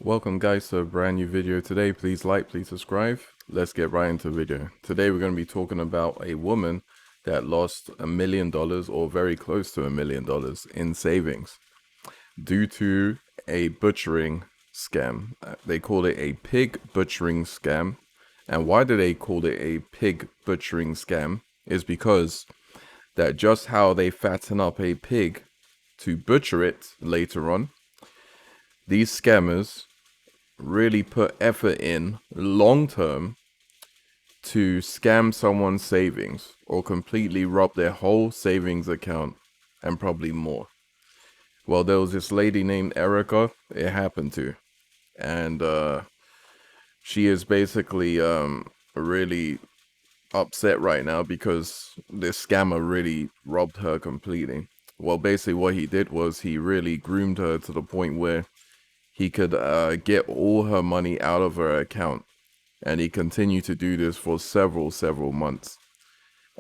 Welcome guys to a brand new video today. Please like, please subscribe. Let's get right into the video. Today we're going to be talking about a woman that lost $1 million or very close to $1 million in savings due to a butchering scam. They call it a pig butchering scam. And why do they call it a pig butchering scam? Is because that just how they fatten up a pig to butcher it later on, these scammers really put effort in long term to scam someone's savings or completely rob their whole savings account and probably more. Well, there was this lady named Erika it happened to, and she is basically really upset right now because this scammer really robbed her completely. Well, basically what he did was he really groomed her to the point where he could get all her money out of her account, and he continued to do this for several months.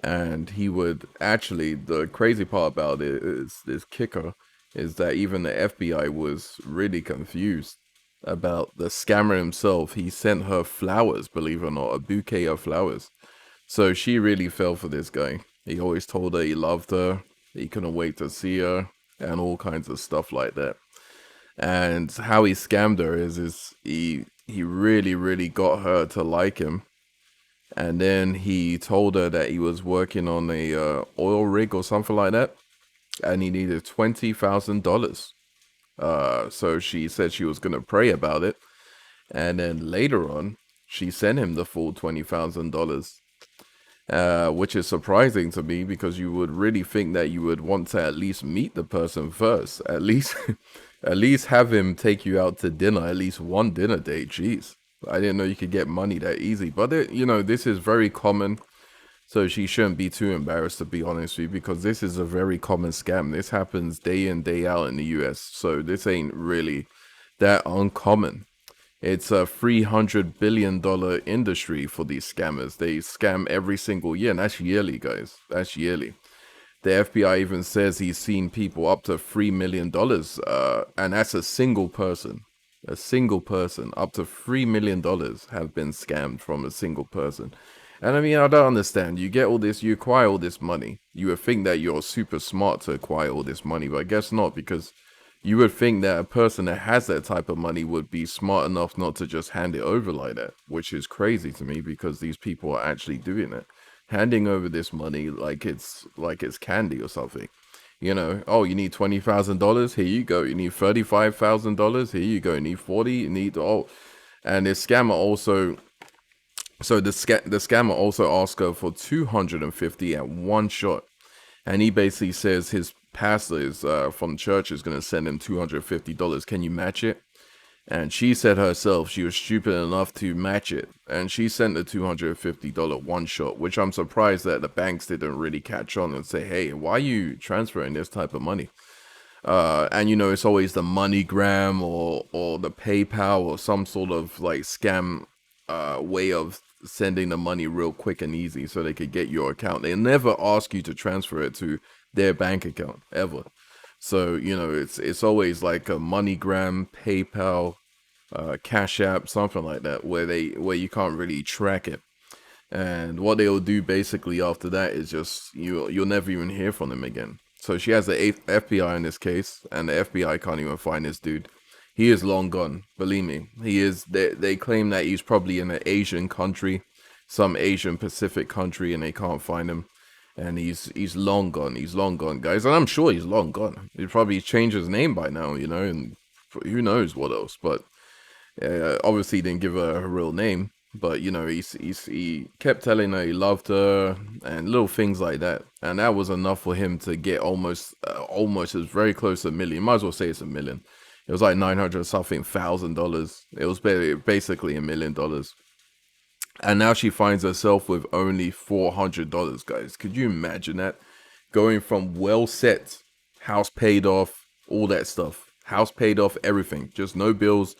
And he would actually, the crazy part about it is, this kicker is that even the FBI was really confused about the scammer himself. He sent her flowers, believe it or not, a bouquet of flowers. So she really fell for this guy. He always told her he loved her, he couldn't wait to see her, and all kinds of stuff like that. And how he scammed her is he really got her to like him, and then he told her that he was working on a oil rig or something like that, and he needed $20,000. So she said she was gonna pray about it, and then later on she sent him the full $20,000. Which is surprising to me because you would really think that you would want to at least meet the person first, at least at least have him take you out to dinner, at least one dinner date. Jeez, I didn't know you could get money that easy, but this is very common, so she shouldn't be too embarrassed, to be honest with you, because this is a very common scam. This happens day in, day out in the US, so this ain't really that uncommon. It's a $300 billion industry for these scammers. They scam every single year, and that's yearly, guys. That's yearly. The FBI even says he's seen people up to $3 million, and that's a single person. A single person, up to $3 million have been scammed from a single person. And I mean, I don't understand. You get all this, you acquire all this money. You would think that you're super smart to acquire all this money, but I guess not, because you would think that a person that has that type of money would be smart enough not to just hand it over like that, which is crazy to me because these people are actually doing it, handing over this money like it's candy or something. Oh, you need $20,000, here you go. You need $35,000, here you go. You need 40, you need and this scammer also. So the scammer also asked her for 250 at one shot, and he basically says his pastor is from church is going to send him $250. Can you match it? And she said herself she was stupid enough to match it, and she sent the $250 one shot, which I'm surprised that the banks didn't really catch on and say, hey, why are you transferring this type of money? And it's always the MoneyGram or the PayPal or some sort of like scam way of sending the money real quick and easy so they could get your account. They never ask you to transfer it to their bank account ever. So it's always like a MoneyGram, PayPal, Cash App, something like that, where you can't really track it. And what they'll do basically after that is just you'll never even hear from them again. So she has the FBI in this case, and the FBI can't even find this dude. He is long gone, believe me. He is. They claim that he's probably in an Asian country, some Asian Pacific country, and they can't find him. And he's long gone. He's long gone, guys. And I'm sure he's long gone. He probably changed his name by now, and who knows what else. But obviously he didn't give her real name. But he kept telling her he loved her and little things like that. And that was enough for him to get almost as very close to $1 million. Might as well say it's $1 million. It was like 900 something thousand dollars. It was basically $1 million. And now she finds herself with only $400, guys. Could you imagine that? Going from well set, house paid off, all that stuff. House paid off, everything. Just no bills.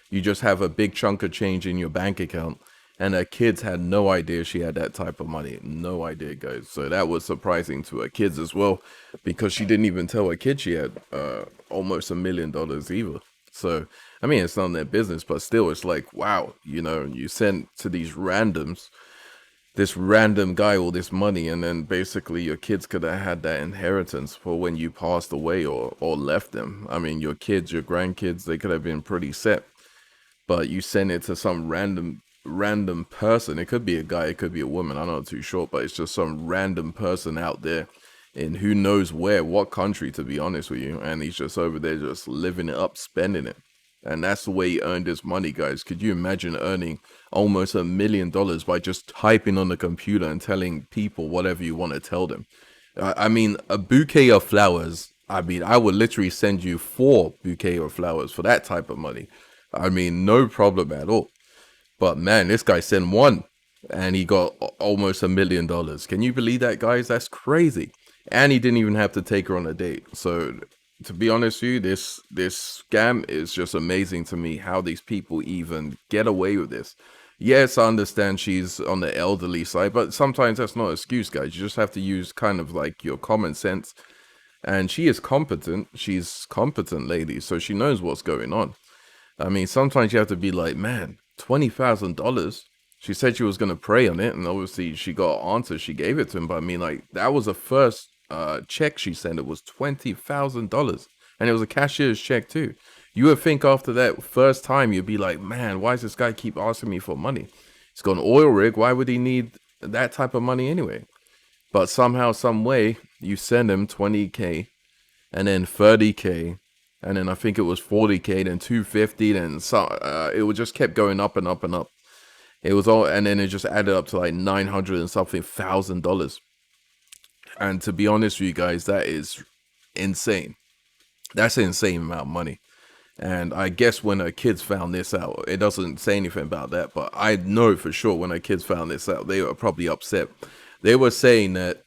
You just have a big chunk of change in your bank account. And her kids had no idea she had that type of money. No idea, guys. So that was surprising to her kids as well, because she didn't even tell her kids she had almost $1 million either. So, I mean, it's none of their business, but still, it's like, wow, you know, you send to these randoms, this random guy all this money, and then basically your kids could have had that inheritance for when you passed away or left them. I mean, your kids, your grandkids, they could have been pretty set, but you send it to some random person. It could be a guy, it could be a woman, I'm not too sure, but it's just some random person out there in who knows where, what country, to be honest with you, and he's just over there just living it up, spending it. And that's the way he earned his money, guys. Could you imagine earning almost $1 million by just typing on the computer and telling people whatever you want to tell them? I mean, a bouquet of flowers, I mean, I would literally send you 4 bouquet of flowers for that type of money. I mean, no problem at all. But man, this guy sent 1 and he got almost $1 million. Can you believe that, guys? That's crazy. And he didn't even have to take her on a date. So to be honest with you, this scam is just amazing to me, how these people even get away with this. Yes, I understand she's on the elderly side, but sometimes that's not an excuse, guys. You just have to use kind of like your common sense. And she is competent. She's competent lady, so she knows what's going on. I mean, sometimes you have to be like, man, $20,000. She said she was going to pray on it, and obviously she got an answer. She gave it to him, but I mean, like, that was the first check she sent. It was $20,000, and it was a cashier's check too. You would think after that first time, you'd be like, man, why does this guy keep asking me for money? He's got an oil rig. Why would he need that type of money anyway? But somehow, some way, you send him 20K, and then 30K, and then I think it was 40K, then 250, then it would just kept going up and up and up. It was all, and then it just added up to like 900 and something $1,000. And to be honest with you guys, that is insane. That's an insane amount of money. And I guess when her kids found this out, it doesn't say anything about that, but I know for sure when her kids found this out, they were probably upset. They were saying that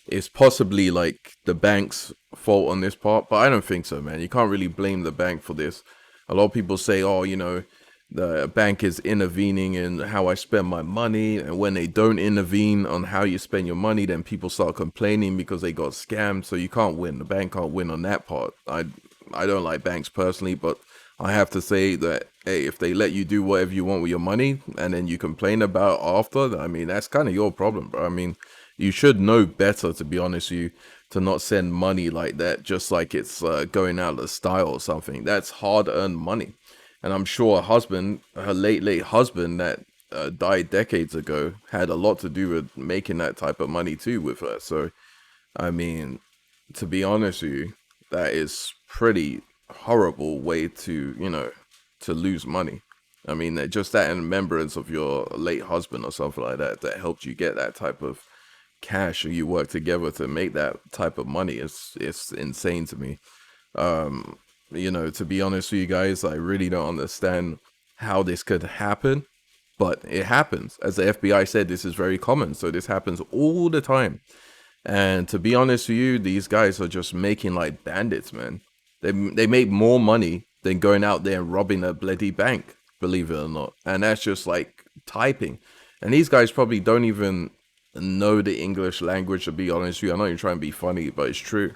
it's possibly like the bank's fault on this part, but I don't think so, man. You can't really blame the bank for this. A lot of people say, oh, you know, the bank is intervening in how I spend my money, and when they don't intervene on how you spend your money, then people start complaining because they got scammed. So you can't win. The bank can't win on that part. I don't like banks personally, but I have to say that, hey, if they let you do whatever you want with your money and then you complain about after, I mean, that's kind of your problem, bro. I mean, you should know better, to be honest with you, to not send money like that just like it's going out of style or something. That's hard-earned money. And I'm sure her late husband that died decades ago had a lot to do with making that type of money too with her. So, I mean, to be honest with you, that is pretty horrible way to, you know, to lose money. I mean, just that in remembrance of your late husband or something like that, that helped you get that type of cash, or you work together to make that type of money. It's insane to me. You know, to be honest with you guys, I really don't understand how this could happen, but it happens. As the FBI said, this is very common, so this happens all the time. And to be honest with you, these guys are just making like bandits, man. They make more money than going out there and robbing a bloody bank, believe it or not. And that's just like typing. And these guys probably don't even know the English language, to be honest with you. I'm not even trying to be funny, but it's true.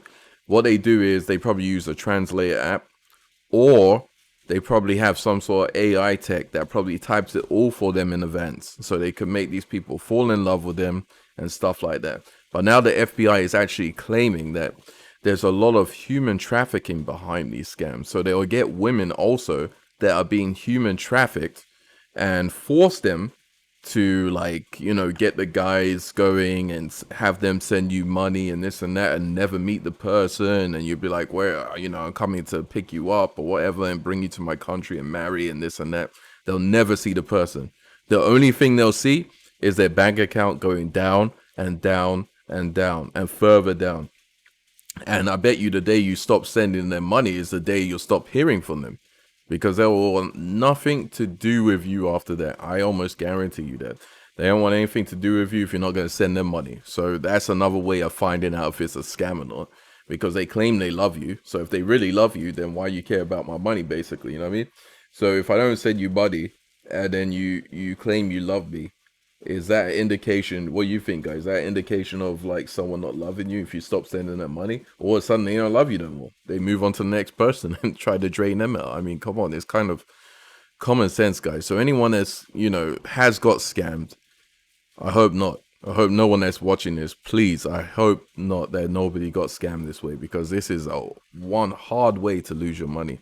What they do is they probably use a translator app, or they probably have some sort of AI tech that probably types it all for them in advance, so they can make these people fall in love with them and stuff like that. But now the FBI is actually claiming that there's a lot of human trafficking behind these scams. So they'll get women also that are being human trafficked and force them to, like, you know, get the guys going and have them send you money and this and that, and never meet the person, and you'd be like, where, you know, I'm coming to pick you up or whatever and bring you to my country and marry and this and that. They'll never see the person. The only thing they'll see is their bank account going down and down and down and further down. And I bet you the day you stop sending them money is the day you'll stop hearing from them, because they will want nothing to do with you after that. I almost guarantee you that. They don't want anything to do with you if you're not going to send them money. So that's another way of finding out if it's a scam or not, because they claim they love you. So if they really love you, then why you care about my money, basically, you know what I mean? So if I don't send you money and then you claim you love me, Is that an indication? What do you think, guys? Is that an indication of like someone not loving you if you stop sending them money, or suddenly they don't love you no more? They move on to the next person and try to drain them out. I mean, come on, it's kind of common sense, guys. So anyone that's has got scammed, I hope not. I hope no one that's watching this, please, I hope not that nobody got scammed this way, because this is a one hard way to lose your money.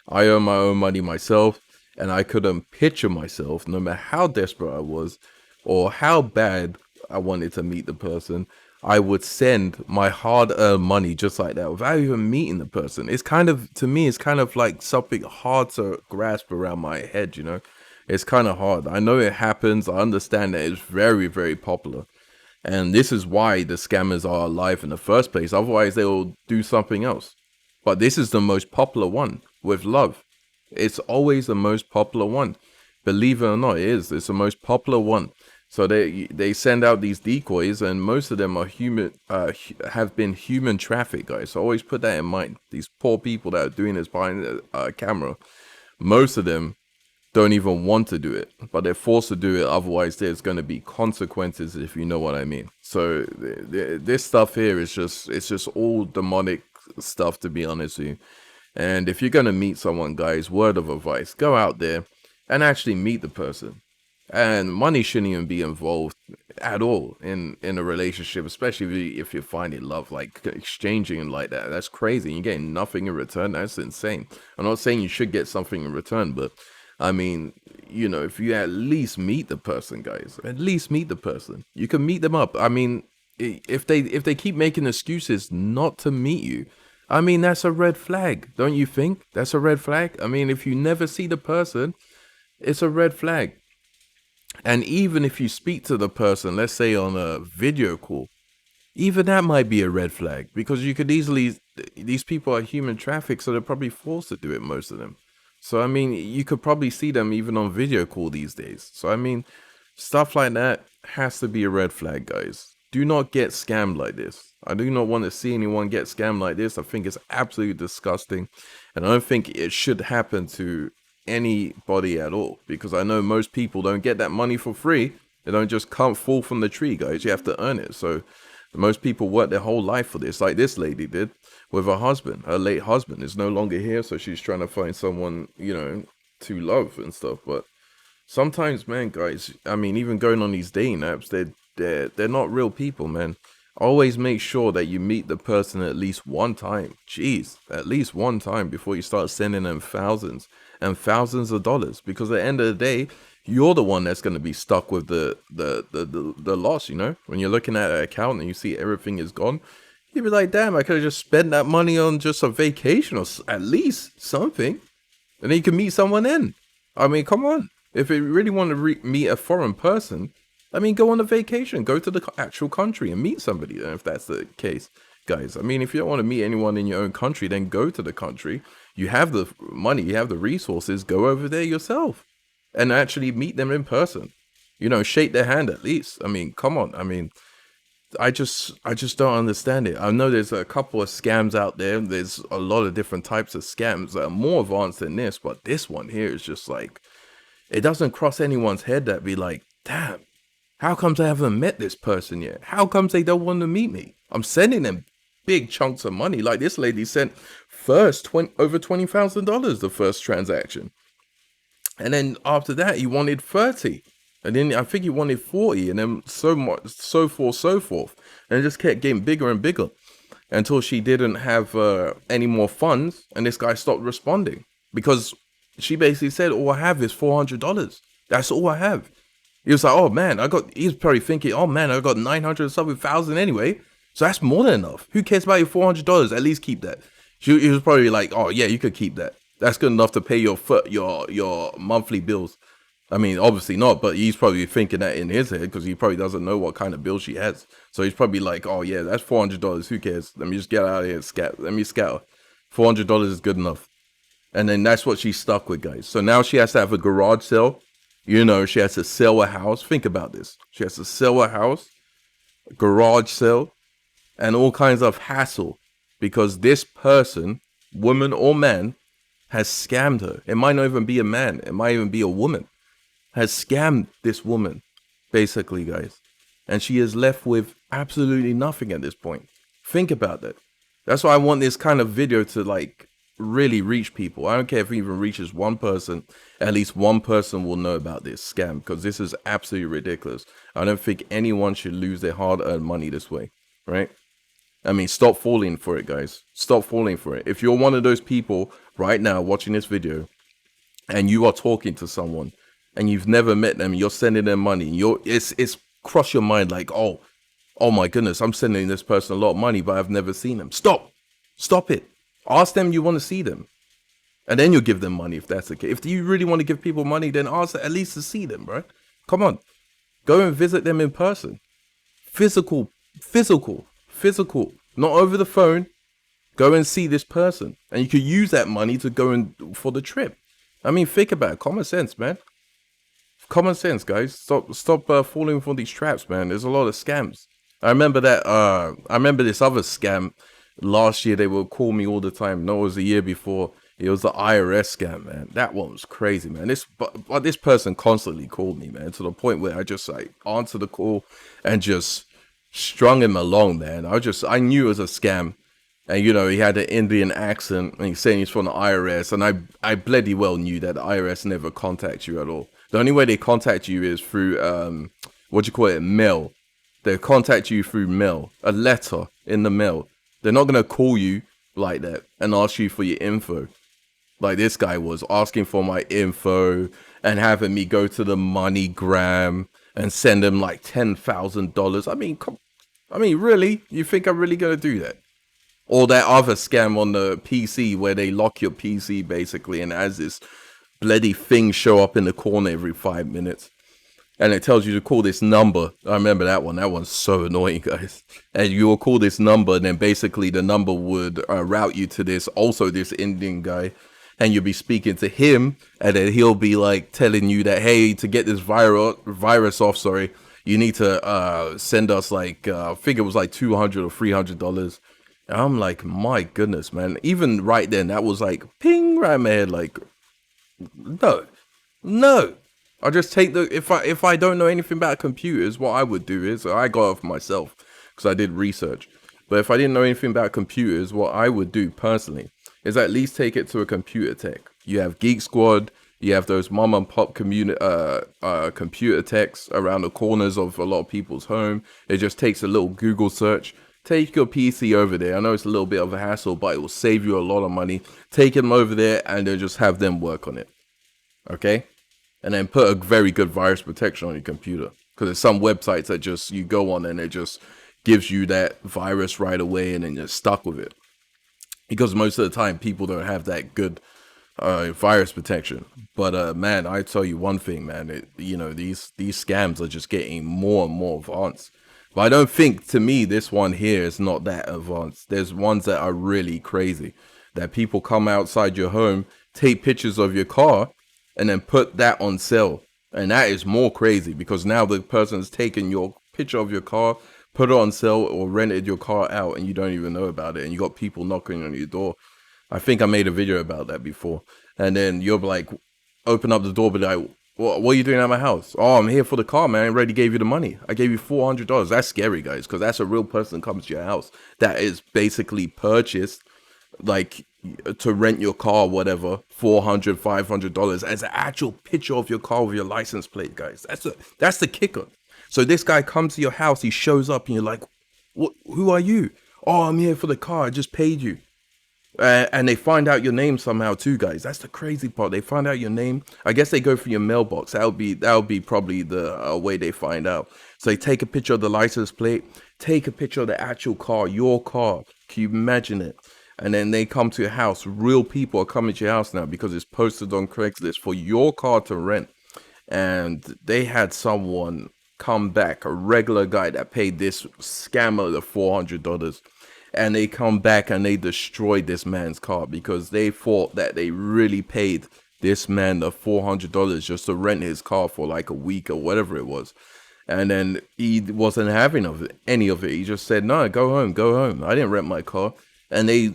I earn my own money myself, and I couldn't picture myself, no matter how desperate I was or how bad I wanted to meet the person, I would send my hard-earned money just like that without even meeting the person. It's kind of, to me, it's kind of like something hard to grasp around my head, you know? It's kind of hard. I know it happens. I understand that it's very, very popular. And this is why the scammers are alive in the first place. Otherwise, they'll do something else. But this is the most popular one with love. It's always the most popular one. Believe it or not, it is. It's the most popular one. So they send out these decoys, and most of them are human, have been human trafficked, guys. So always put that in mind. These poor people that are doing this behind a camera, most of them don't even want to do it, but they're forced to do it. Otherwise, there's going to be consequences, if you know what I mean. So this stuff here is just all demonic stuff, to be honest with you. And if you're going to meet someone, guys, word of advice, go out there and actually meet the person. And money shouldn't even be involved at all in a relationship, especially if you're finding love, like exchanging like that. That's crazy. You're getting nothing in return. That's insane. I'm not saying you should get something in return, but I mean, if you at least meet the person, guys, at least meet the person. You can meet them up. I mean, if they keep making excuses not to meet you, I mean, that's a red flag, don't you think? That's a red flag. I mean, if you never see the person, it's a red flag. And even if you speak to the person, let's say on a video call, even that might be a red flag, because you could easily, these people are human trafficked, so they're probably forced to do it, most of them. So, I mean, you could probably see them even on video call these days. So, I mean, stuff like that has to be a red flag, guys. Do not get scammed like this. I do not want to see anyone get scammed like this. I think it's absolutely disgusting. And I don't think it should happen to anybody at all, because I know most people don't get that money for free. They don't just come fall from the tree, guys. You have to earn it. So most people work their whole life for this, like this lady did with her husband. Her late husband is no longer here, so she's trying to find someone, to love and stuff. But sometimes, man, guys, I mean, even going on these dating apps, they're not real people, man. Always make sure that you meet the person at least one time. Jeez, at least one time before you start sending them thousands and thousands of dollars. Because at the end of the day, you're the one that's going to be stuck with the loss, When you're looking at an account and you see everything is gone, you'd be like, damn, I could have just spent that money on just a vacation or at least something. And then you can meet someone in. I mean, come on. If you really want to meet a foreign person, I mean, go on a vacation, go to the actual country and meet somebody, if that's the case, guys. I mean, if you don't want to meet anyone in your own country, then go to the country. You have the money, you have the resources, go over there yourself and actually meet them in person. Shake their hand at least. I mean, come on. I mean, I just don't understand it. I know there's a couple of scams out there. There's a lot of different types of scams that are more advanced than this, but this one here is just like, it doesn't cross anyone's head that be like, damn, how comes I haven't met this person yet? How comes they don't want to meet me? I'm sending them big chunks of money. Like this lady sent first over $20,000 the first transaction. And then after that, he wanted 30. And then I think he wanted 40, and then so much, so forth. And it just kept getting bigger and bigger until she didn't have any more funds. And this guy stopped responding because she basically said, all I have is $400. That's all I have. He was like, oh man, he was probably thinking, oh man, I got 900 something thousand anyway. So that's more than enough. Who cares about your $400? At least keep that. He was probably like, oh yeah, you could keep that. That's good enough to pay your monthly bills. I mean, obviously not, but he's probably thinking that in his head because he probably doesn't know what kind of bill she has. So he's probably like, oh yeah, that's $400. Who cares? Let me just get out of here and scatter. Let me scatter. $400 is good enough. And then that's what she's stuck with, guys. So now she has to have a garage sale. She has to sell a house. Think about this. She has to sell a house, garage sale, and all kinds of hassle because this person, woman or man, has scammed her. It might not even be a man. It might even be a woman. Has scammed this woman basically, guys. And she is left with absolutely nothing at this point. Think about that. That's why I want this kind of video to like really reach people. I don't care if it even reaches one person. At least one person will know about this scam, because this is absolutely ridiculous. I don't think anyone should lose their hard-earned money this way, right? I mean, stop falling for it, guys. Stop falling for it. If you're one of those people right now watching this video and you are talking to someone and you've never met them, you're sending them money, it's crossed your mind like, oh my goodness, I'm sending this person a lot of money, but I've never seen them. Stop it. Ask them you want to see them, and then you'll give them money if that's the case. If you really want to give people money, then ask at least to see them, right? Come on, go and visit them in person. Physical, not over the phone. Go and see this person, and you could use that money to go and for the trip. I mean, think about it. Common sense, man. Common sense, guys. Stop falling for these traps, man. There's a lot of scams. I remember this other scam last year. They would call me all the time. No, it was the year before. It was the IRS scam, man. That one was crazy, man. But this person constantly called me, man, to the point where I just like answered the call and just strung him along, man. I knew it was a scam. And, you know, he had an Indian accent, and he's saying he's from the IRS. And I bloody well knew that the IRS never contacts you at all. The only way they contact you is through, mail. They contact you through mail, a letter in the mail. They're not going to call you like that and ask you for your info. Like this guy was asking for my info and having me go to the MoneyGram and send him like $10,000. I mean, really? You think I'm really going to do that? Or that other scam on the PC where they lock your PC basically, and as this bloody thing show up in the corner every 5 minutes. And it tells you to call this number. I remember that one. That one's so annoying, guys. And you will call this number, and then basically the number would route you to this Indian guy. And you'll be speaking to him, and then he'll be like telling you that, hey, to get this virus off, you need to send us like, I think it was like $200 or $300. And I'm like, my goodness, man. Even right then, that was like, ping, right in my head, like, no. I'll just take if I don't know anything about computers, what I would do is, I got it for myself, because I did research. But if I didn't know anything about computers, what I would do personally is at least take it to a computer tech. You have Geek Squad, you have those mom and pop computer techs around the corners of a lot of people's home. It just takes a little Google search. Take your PC over there. I know it's a little bit of a hassle, but it will save you a lot of money. Take them over there and then just have them work on it. Okay? And then put a very good virus protection on your computer. Because there's some websites that just, you go on and it just gives you that virus right away and then you're stuck with it. Because most of the time, people don't have that good virus protection. But man, I tell you one thing, man. These scams are just getting more and more advanced. But I don't think, to me, this one here is not that advanced. There's ones that are really crazy. That people come outside your home, take pictures of your car, and then put that on sale. And that is more crazy, because now the person's taken your picture of your car, put it on sale, or rented your car out, and you don't even know about it. And you got people knocking on your door. I think I made a video about that before. And then you're like, open up the door, but like, what are you doing at my house? Oh, I'm here for the car, man. I already gave you the money. I gave you $400. That's scary, guys, because that's a real person comes to your house that is basically purchased, like, to rent your car, whatever, $400, $500 as an actual picture of your car with your license plate, guys. That's the kicker. So this guy comes to your house, he shows up, and you're like, "What? Who are you?" "Oh, I'm here for the car. I just paid you." And they find out your name somehow too, guys. That's the crazy part. They find out your name. I guess they go for your mailbox. That would be probably the way they find out. So they take a picture of the license plate, take a picture of the actual car, your car. Can you imagine it? And then they come to your house. Real people are coming to your house now because it's posted on Craigslist for your car to rent. And they had someone come back, a regular guy that paid this scammer the $400. And they come back and they destroyed this man's car because they thought that they really paid this man the $400 just to rent his car for like a week or whatever it was. And then he wasn't having any of it. He just said, "No, go home. I didn't rent my car." And they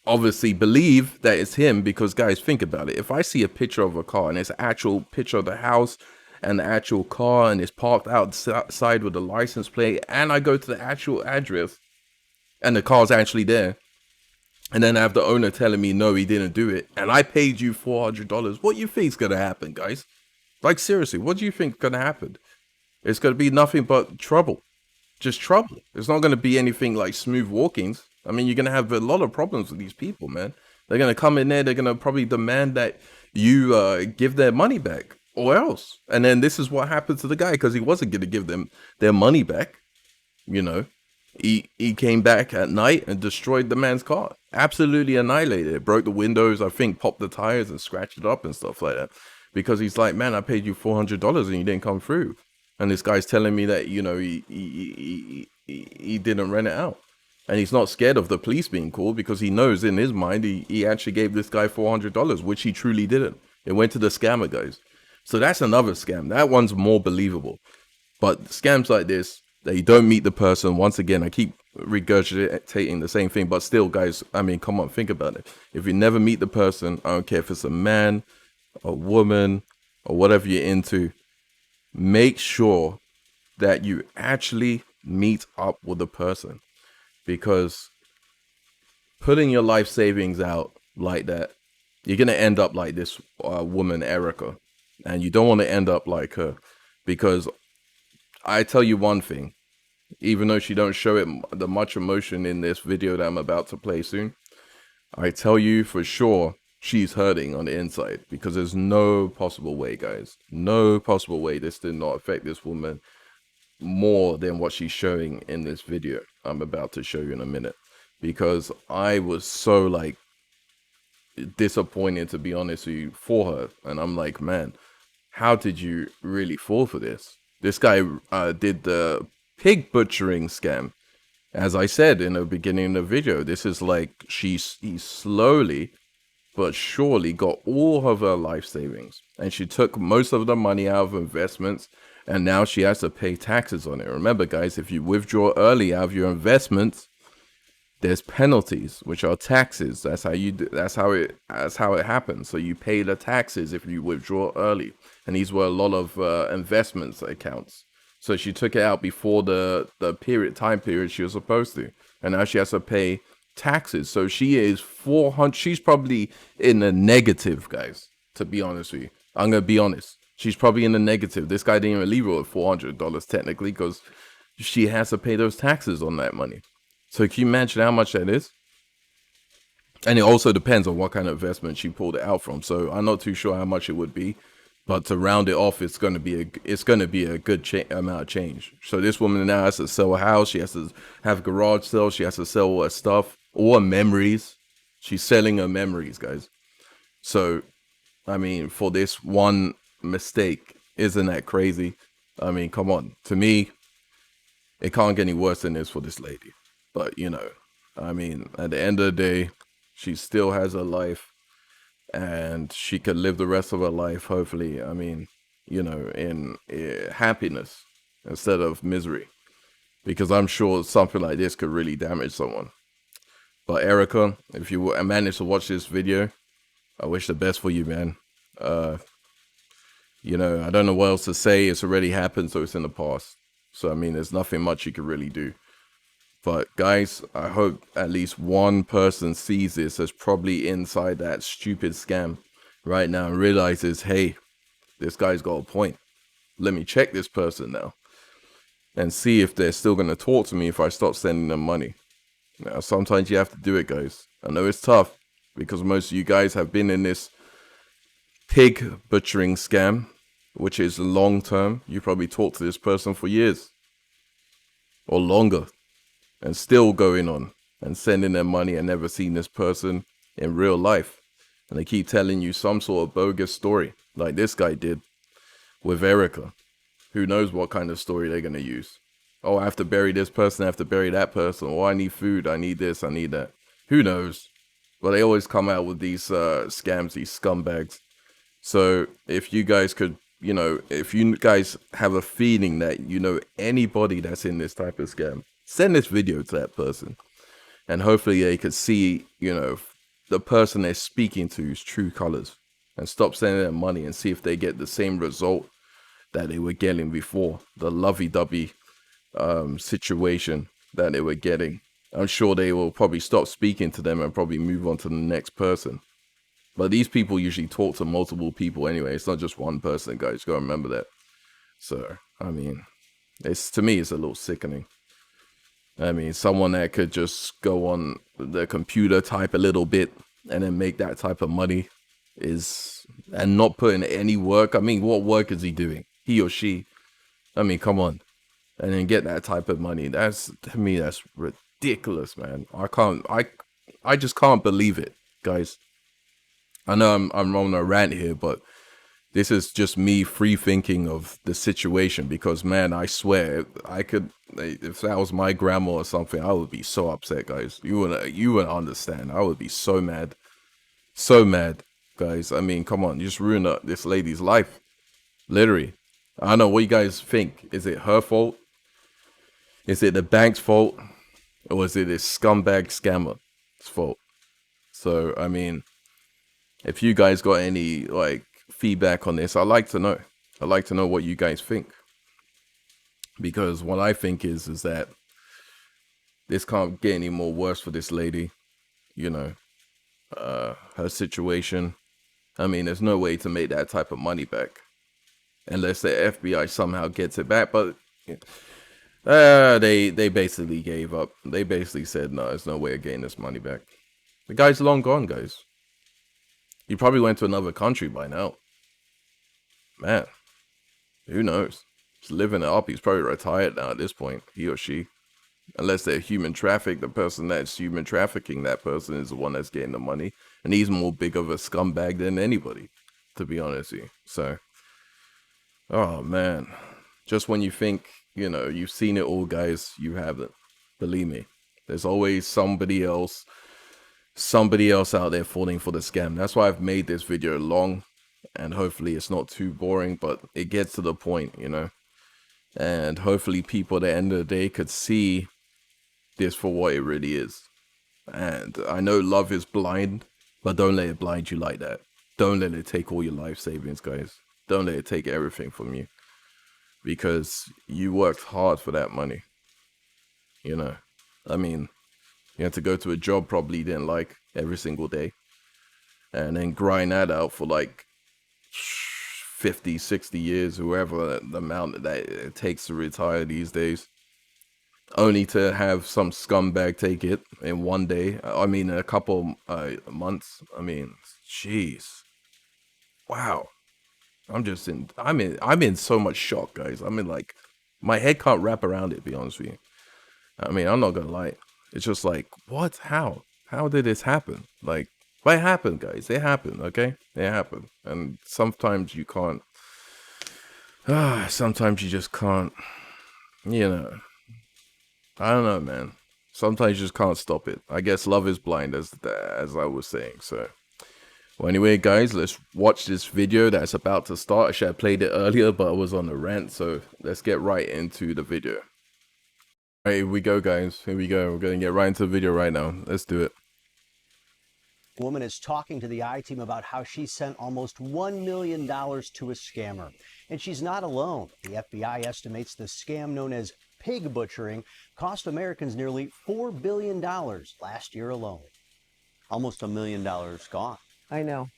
obviously believe that it's him because, guys, think about it. If I see a picture of a car and it's an actual picture of the house and the actual car, and it's parked outside with the license plate, and I go to the actual address and the car's actually there, and then I have the owner telling me no, he didn't do it, and I paid you $400, what do you think's gonna happen, guys? Like, seriously, what do you think's gonna happen? It's gonna be nothing but trouble. Just trouble. It's not gonna be anything like smooth walkings. I mean, you're gonna have a lot of problems with these people, man. They're gonna come in there, they're gonna probably demand that you give their money back, or else. And then this is what happened to the guy, because he wasn't gonna give them their money back. You know, he came back at night and destroyed the man's car. Absolutely annihilated it. Broke the windows, I think, popped the tires and scratched it up and stuff like that. Because he's like, man, I paid you $400 and you didn't come through. And this guy's telling me that, you know, he didn't rent it out. And he's not scared of the police being called, because he knows in his mind he actually gave this guy $400, which he truly didn't. It went to the scammer, guys. So that's another scam. That one's more believable. But scams like this, that you don't meet the person. Once again, I keep regurgitating the same thing, but still, guys, I mean, come on, think about it. If you never meet the person, I don't care if it's a man, a woman, or whatever you're into, make sure that you actually meet up with the person, because putting your life savings out like that, you're going to end up like this woman, Erika, and you don't want to end up like her. Because I tell you one thing, even though she don't show it the much emotion in this video that I'm about to play soon, I tell you for sure she's hurting on the inside, because there's no possible way, guys, no possible way this did not affect this woman more than what she's showing in this video I'm about to show you in a minute. Because I was so like disappointed, to be honest with you, for her. And I'm like, man, how did you really fall for this? This guy did the pig butchering scam. As I said in the beginning of the video, this is like he slowly but surely got all of her life savings, and she took most of the money out of investments, and now she has to pay taxes on it. Remember, guys, if you withdraw early out of your investments, there's penalties, which are taxes. That's how you do, that's how it happens. So you pay the taxes if you withdraw early, and these were a lot of investments accounts. So she took it out before the time period she was supposed to, and now she has to pay taxes. So she is 400. She's probably in the negative, guys. To be honest with you, I'm gonna be honest. She's probably in the negative. This guy didn't even leave her with $400 technically, because she has to pay those taxes on that money. So can you imagine how much that is? And it also depends on what kind of investment she pulled it out from. So I'm not too sure how much it would be, but to round it off, it's going to be a good amount of change. So this woman now has to sell a house. She has to have garage sales. She has to sell her stuff, all her memories. She's selling her memories, guys. So, I mean, for this one mistake, isn't that crazy? I mean, come on. To me, it can't get any worse than this for this lady. But, you know, I mean, at the end of the day, she still has her life, and she could live the rest of her life, hopefully, I mean, you know, in happiness instead of misery. Because I'm sure something like this could really damage someone. But Erika, if you manage to watch this video, I wish the best for you, man. You know, I don't know what else to say. It's already happened, so it's in the past. So, I mean, there's nothing much you can really do. But guys, I hope at least one person sees this as probably inside that stupid scam right now and realizes, hey, this guy's got a point. Let me check this person now and see if they're still going to talk to me if I stop sending them money. Now, sometimes you have to do it, guys. I know it's tough because most of you guys have been in this pig butchering scam, which is long term. You probably talked to this person for years or longer, and still going on and sending them money and never seen this person in real life. And they keep telling you some sort of bogus story like this guy did with Erika. Who knows what kind of story they're going to use. Oh, I have to bury this person, I have to bury that person. Oh, I need food, I need this, I need that. Who knows? But they always come out with these scams, these scumbags. So if you guys could, you know, if you guys have a feeling that you know anybody that's in this type of scam, send this video to that person, and hopefully they could see, you know, the person they're speaking to's true colors, and stop sending them money and see if they get the same result that they were getting before, the lovey-dovey situation that they were getting. I'm sure they will probably stop speaking to them and probably move on to the next person. But these people usually talk to multiple people anyway. It's not just one person, guys. You gotta remember that. So, I mean, to me, it's a little sickening. I mean, someone that could just go on the computer, type a little bit, and then make that type of money and not put in any work. I mean, what work is he doing? He or she? I mean, come on. And then get that type of money. To me, that's ridiculous, man. I just can't believe it, guys. I know I'm on a rant here, but this is just me free thinking of the situation, because, man, I swear, if that was my grandma or something, I would be so upset, guys. You wouldn't understand. I would be so mad, guys. I mean, come on, you just ruined this lady's life, literally. I don't know what you guys think. Is it her fault? Is it the bank's fault? Or is it this scumbag scammer's fault? So, I mean, if you guys got any, like, feedback on this, I'd like to know. I'd like to know what you guys think. Because what I think is that this can't get any more worse for this lady. You know, her situation. I mean, there's no way to make that type of money back. Unless the FBI somehow gets it back. But they basically gave up. They basically said, no, there's no way of getting this money back. The guy's long gone, guys. He probably went to another country by now. Man, who knows? He's living it up. He's probably retired now at this point, he or she. Unless they're human trafficked, the person that's human trafficking that person is the one that's getting the money. And he's more big of a scumbag than anybody, to be honest with you. So, oh man. Just when you think, you know, you've seen it all, guys, you haven't. Believe me. There's always somebody else out there falling for the scam. That's why I've made this video long, and hopefully it's not too boring, but it gets to the point, you know. And hopefully people at the end of the day could see this for what it really is. And I know love is blind, but don't let it blind you like that. Don't let it take all your life savings, guys. Don't let it take everything from you, because you worked hard for that money. You know, I mean, you had to go to a job probably you didn't like every single day, and then grind that out for like 50, 60 years, whoever the amount that it takes to retire these days, only to have some scumbag take it in one day. I mean, in a couple months. I mean, jeez, wow. I'm in so much shock, guys. I mean, like, my head can't wrap around it, to be honest with you. I mean, I'm not gonna lie. It's just like, what? How did this happen? Like, what happened, guys? It happened, okay? It happened. And sometimes you can't, sometimes you just can't, you know, I don't know, man. Sometimes you just can't stop it. I guess love is blind, as I was saying, so. Well, anyway, guys, let's watch this video that's about to start. I should have played it earlier, but I was on a rant, so let's get right into the video. All right, here we go, guys. Here we go. We're going to get right into the video right now. Let's do it. Woman is talking to the I-Team about how she sent almost $1 million to a scammer. And she's not alone. The FBI estimates the scam known as pig butchering cost Americans nearly $4 billion last year alone. Almost $1 million gone. I know.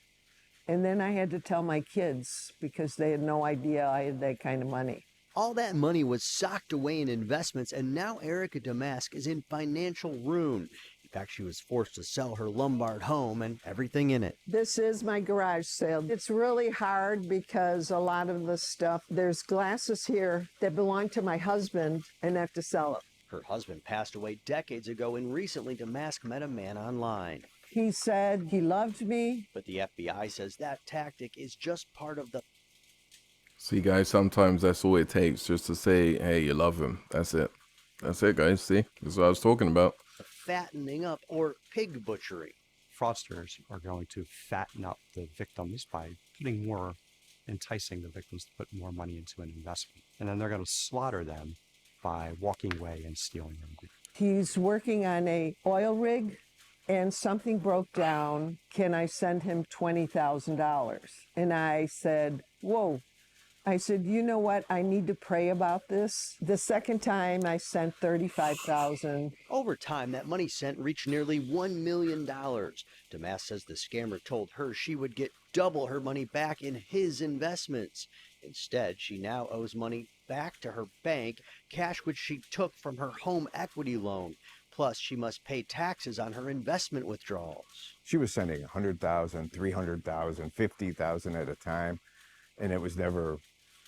And then I had to tell my kids because they had no idea I had that kind of money. All that money was socked away in investments, and now Erika DeMask is in financial ruin. In fact, she was forced to sell her Lombard home and everything in it. This is my garage sale. It's really hard because a lot of the stuff, there's glasses here that belong to my husband, and I have to sell them. Her husband passed away decades ago, and recently DeMask met a man online. He said he loved me. But the FBI says that tactic is just part of the... See, guys, sometimes that's all it takes, just to say, hey, you love him. That's it. That's it, guys. See? This is what I was talking about. Fattening up, or pig butchery. Fraudsters are going to fatten up the victims by enticing the victims to put more money into an investment. And then they're going to slaughter them by walking away and stealing them. He's working on a oil rig, and something broke down. Can I send him $20,000? And I said, whoa, I said, you know what? I need to pray about this. The second time I sent $35,000. Over time, that money sent reached nearly $1 million. DeMask says the scammer told her she would get double her money back in his investments. Instead, she now owes money back to her bank, cash which she took from her home equity loan. Plus, she must pay taxes on her investment withdrawals. She was sending 100,000, 300,000, 50,000 at a time, and it was never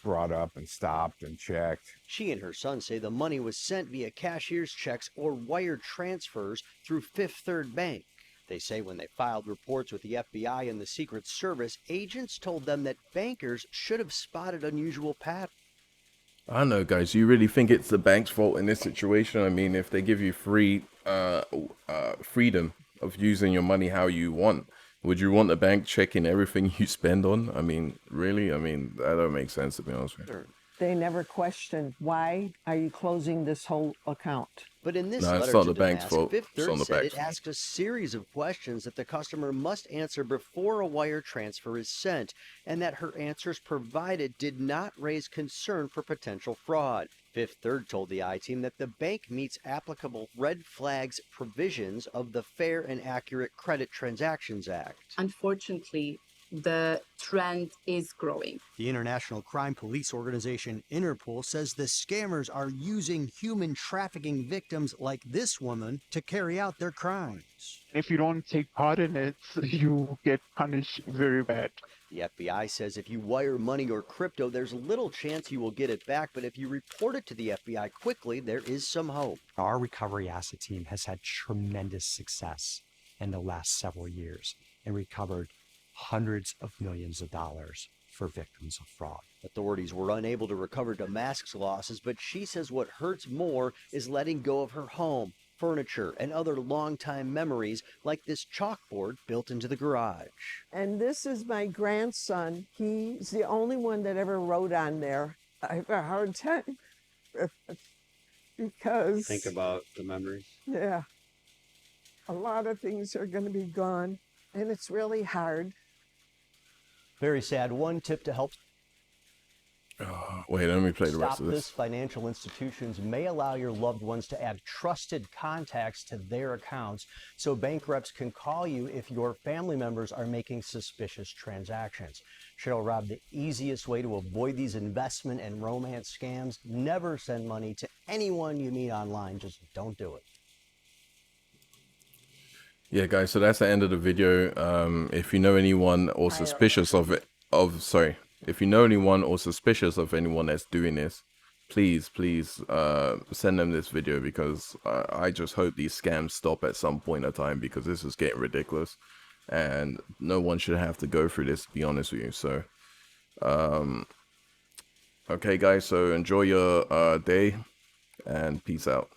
brought up and stopped and checked. She and her son say the money was sent via cashier's checks or wire transfers through Fifth Third Bank. They say when they filed reports with the FBI and the Secret Service, agents told them that bankers should have spotted unusual patterns. I don't know, guys. You really think it's the bank's fault in this situation? I mean, if they give you free freedom of using your money how you want, would you want the bank checking everything you spend on? I mean, really? I mean, that don't make sense, to be honest with you. They never questioned, why are you closing this whole account? But in this No, it's letter not to the bank's DeMask, fault. Fifth It's Third on the said bank's it fault. asked a series of questions that the customer must answer before a wire transfer is sent, and that her answers provided did not raise concern for potential fraud. Fifth Third told the I-Team that the bank meets applicable red flags provisions of the Fair and Accurate Credit Transactions Act. Unfortunately, the trend is growing. The International Crime Police Organization Interpol says the scammers are using human trafficking victims like this woman to carry out their crimes. If you don't take part in it, you get punished very bad. The FBI says if you wire money or crypto, there's little chance you will get it back, but if you report it to the FBI quickly, there is some hope. Our recovery asset team has had tremendous success in the last several years and recovered hundreds of millions of dollars for victims of fraud. Authorities were unable to recover DeMask's losses, but she says what hurts more is letting go of her home, furniture, and other longtime memories like this chalkboard built into the garage. And this is my grandson. He's the only one that ever wrote on there. I have a hard time because... Think about the memories. Yeah. A lot of things are going to be gone, and it's really hard. Very sad. One tip to help Wait, let me play the rest stop of this: this. financial institutions may allow your loved ones to add trusted contacts to their accounts so bank reps can call you if your family members are making suspicious transactions. Cheryl Robb, the easiest way to avoid these investment and romance scams: never send money to anyone you meet online. Just don't do it. Yeah, guys, so that's the end of the video. If you know anyone or suspicious of it, if you know anyone or suspicious of anyone that's doing this, please send them this video, because I just hope these scams stop at some point in time, because this is getting ridiculous and no one should have to go through this, to be honest with you. So, okay, guys, so enjoy your day and peace out.